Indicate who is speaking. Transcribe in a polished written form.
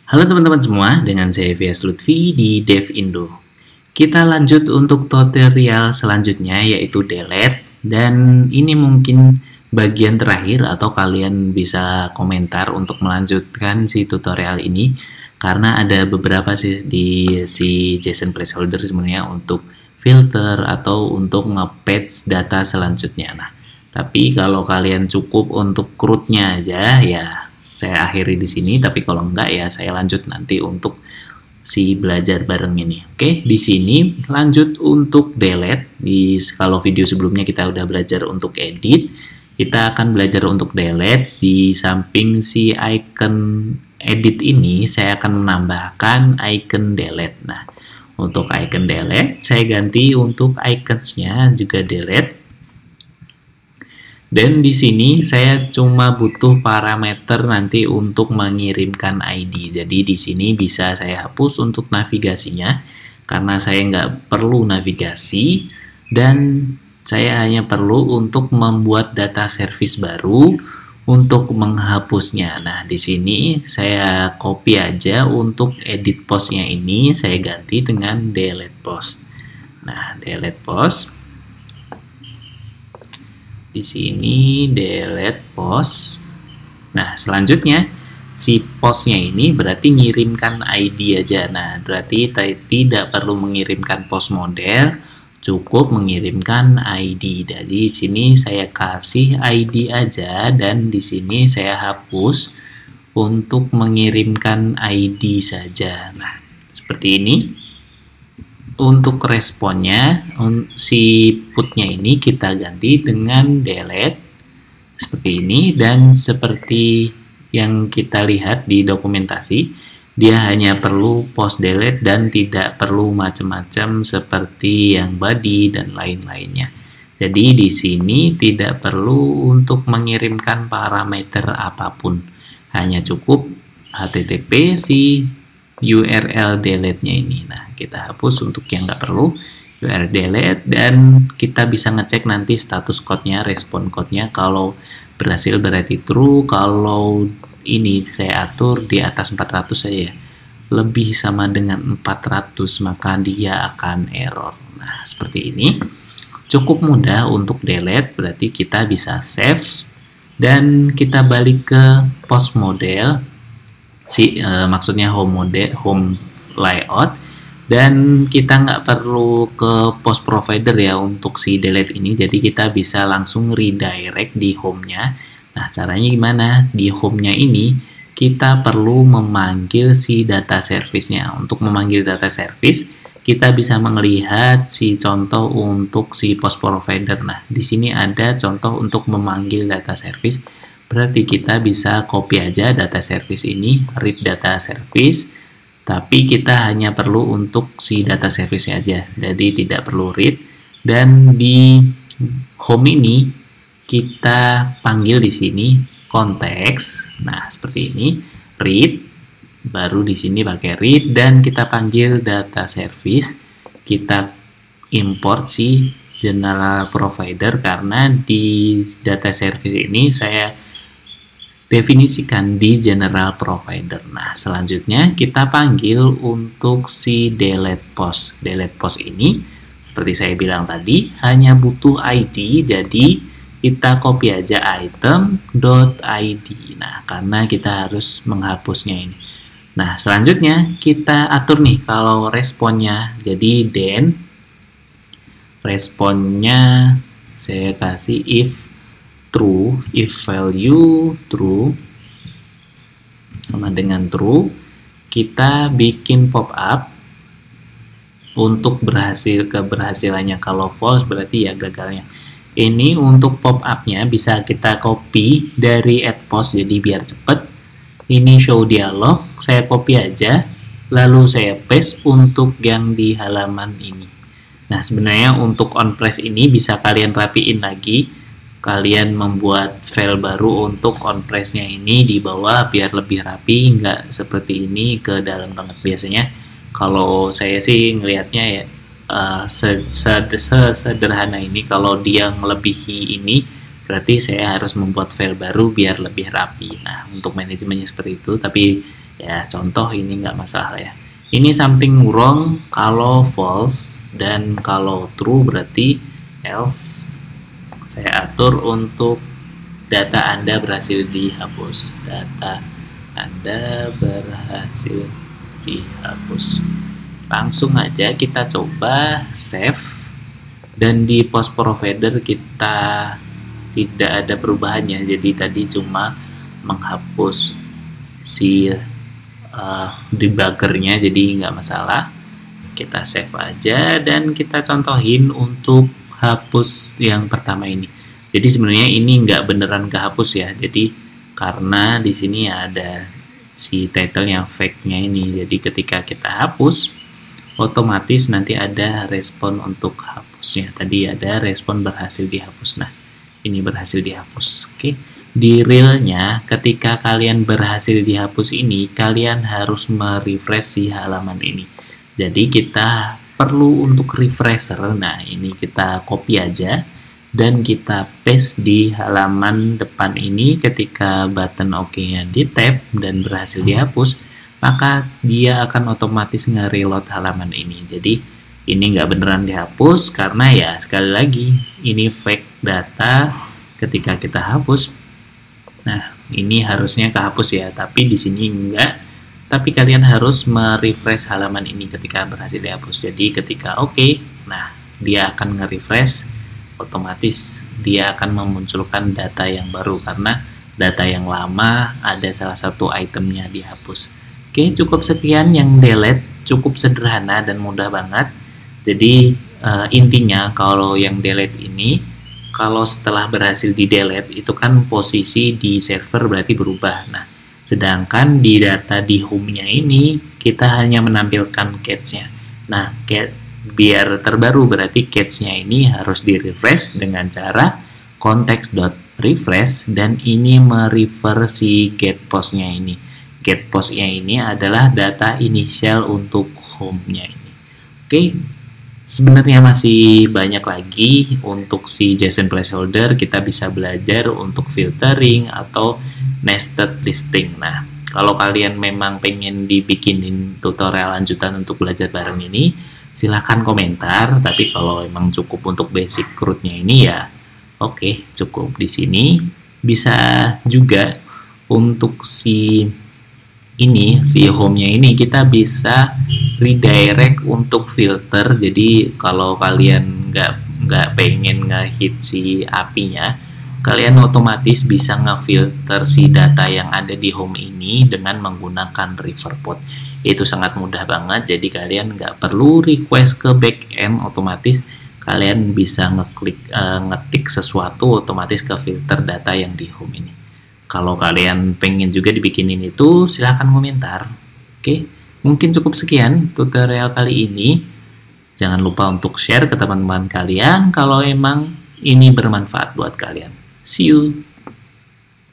Speaker 1: Halo teman-teman semua, dengan saya Vias Lutfi di DevIndo. Kita lanjut untuk tutorial selanjutnya yaitu delete, dan ini mungkin bagian terakhir atau kalian bisa komentar untuk melanjutkan si tutorial ini karena ada beberapa sih di si JSON placeholder sebenarnya untuk filter atau untuk nge-patch data selanjutnya. Nah, tapi kalau kalian cukup untuk root-nya aja ya saya akhiri di sini, tapi kalau enggak ya saya lanjut nanti untuk si belajar bareng ini. Oke, di sini lanjut untuk delete. Kalau video sebelumnya kita udah belajar untuk edit, kita akan belajar untuk delete. Di samping si icon edit ini, saya akan menambahkan icon delete. Nah, untuk icon delete, saya ganti untuk iconsnya juga delete. Dan di sini saya cuma butuh parameter nanti untuk mengirimkan ID. Jadi di sini bisa saya hapus untuk navigasinya karena saya nggak perlu navigasi, dan saya hanya perlu untuk membuat data service baru untuk menghapusnya. Nah, di sini saya copy aja untuk edit postnya ini, saya ganti dengan delete post. Nah, delete post. Di sini delete post. Nah, selanjutnya si postnya ini berarti ngirimkan ID aja. Nah, berarti tidak perlu mengirimkan post model, cukup mengirimkan ID. Jadi di sini saya kasih ID aja, dan di sini saya hapus untuk mengirimkan ID saja. Nah, seperti ini. Untuk responnya, si putnya ini kita ganti dengan delete seperti ini, dan seperti yang kita lihat di dokumentasi, dia hanya perlu post delete dan tidak perlu macam-macam seperti yang body dan lain-lainnya. Jadi di sini tidak perlu untuk mengirimkan parameter apapun, hanya cukup HTTP si URL delete-nya ini. Nah, kita hapus untuk yang nggak perlu URL delete, dan kita bisa ngecek nanti status code-nya, respon code-nya. Kalau berhasil berarti true, kalau ini saya atur di atas 400 saja, lebih sama dengan 400, maka dia akan error. Nah, seperti ini. Cukup mudah untuk delete, berarti kita bisa save, dan kita balik ke post model. Maksudnya home layout, dan kita nggak perlu ke post provider ya untuk si delete ini, jadi kita bisa langsung redirect di home-nya. Nah, caranya gimana? Di home-nya ini kita perlu memanggil si data service-nya. Untuk memanggil data service, kita bisa melihat si contoh untuk si post provider. Nah, di sini ada contoh untuk memanggil data service. Berarti kita bisa copy aja data service ini, read data service, tapi kita hanya perlu untuk si data service aja, jadi tidak perlu read. Dan di home ini kita panggil di sini konteks. Nah, seperti ini, read, baru di sini pakai read, dan kita panggil data service. Kita import si general provider karena di data service ini saya definisikan di general provider. Nah, selanjutnya kita panggil untuk si delete post. Delete post ini, seperti saya bilang tadi, hanya butuh ID, jadi kita copy aja item.id. Nah, karena kita harus menghapusnya ini. Nah, selanjutnya kita atur nih kalau responnya. Jadi then responnya saya kasih if true, if value true sama dengan true, kita bikin pop up untuk keberhasilannya. Kalau false berarti ya gagalnya. Ini untuk pop up-nya bisa kita copy dari add post, jadi biar cepet. Ini show dialog, saya copy aja, lalu saya paste untuk yang di halaman ini. Nah, sebenarnya untuk on press ini bisa kalian rapiin lagi. Kalian membuat file baru untuk on-press-nya ini di bawah biar lebih rapi, nggak seperti ini ke dalam banget. Biasanya kalau saya sih ngelihatnya ya sederhana ini. Kalau dia melebihi ini berarti saya harus membuat file baru biar lebih rapi. Nah, untuk manajemennya seperti itu, tapi Ya, contoh ini nggak masalah ya. Ini something wrong kalau false, dan kalau true berarti else. Saya atur untuk data Anda berhasil dihapus. Data Anda berhasil dihapus. Langsung aja kita coba save, dan di post provider kita tidak ada perubahannya, jadi tadi cuma menghapus si debuggernya, jadi nggak masalah. Kita save aja dan kita contohin untuk hapus yang pertama ini. Jadi sebenarnya ini nggak beneran kehapus ya, jadi karena di sini ada si title-nya fake-nya ini, jadi ketika kita hapus otomatis nanti ada respon untuk hapusnya. Tadi ada respon berhasil dihapus. Nah, ini berhasil dihapus. Oke. Di realnya, ketika kalian berhasil dihapus ini, kalian harus merefresh si halaman ini. Jadi kita perlu untuk refresher. Nah, ini kita copy aja dan kita paste di halaman depan ini. Ketika button OK-nya di tap dan berhasil dihapus, maka dia akan otomatis nge-reload halaman ini. Jadi ini nggak beneran dihapus karena ya sekali lagi ini fake data ketika kita hapus. Nah, ini harusnya kehapus ya, tapi di sini enggak. Tapi kalian harus merefresh halaman ini ketika berhasil dihapus. Jadi ketika OK, nah dia akan nge-refresh, otomatis dia akan memunculkan data yang baru karena data yang lama ada salah satu itemnya dihapus. Oke, cukup sekian yang delete, cukup sederhana dan mudah banget. Jadi intinya kalau yang delete ini, kalau setelah berhasil di delete itu kan posisi di server berarti berubah. Nah, sedangkan di data di home-nya ini kita hanya menampilkan cache-nya. Nah, biar terbaru berarti cache-nya ini harus di refresh dengan cara context.refresh, dan ini merefer si get post-nya ini. Get post-nya ini adalah data inisial untuk home-nya ini. Oke, sebenarnya masih banyak lagi untuk si JSON placeholder. Kita bisa belajar untuk filtering atau nested listing. Nah, kalau kalian memang pengen dibikinin tutorial lanjutan untuk belajar bareng ini, silahkan komentar. Tapi kalau memang cukup untuk basic root-nya ini ya oke, cukup di sini. Bisa juga untuk si home-nya ini kita bisa redirect untuk filter. Jadi kalau kalian nggak pengen ngehit si API-nya, kalian otomatis bisa ngefilter si data yang ada di home ini dengan menggunakan river pod. Itu sangat mudah banget, jadi kalian nggak perlu request ke backend, otomatis kalian bisa ngetik sesuatu, otomatis ke filter data yang di home ini. Kalau kalian pengen juga dibikinin itu, silahkan komentar. Oke, mungkin cukup sekian tutorial kali ini. Jangan lupa untuk share ke teman-teman kalian kalau emang ini bermanfaat buat kalian. See you!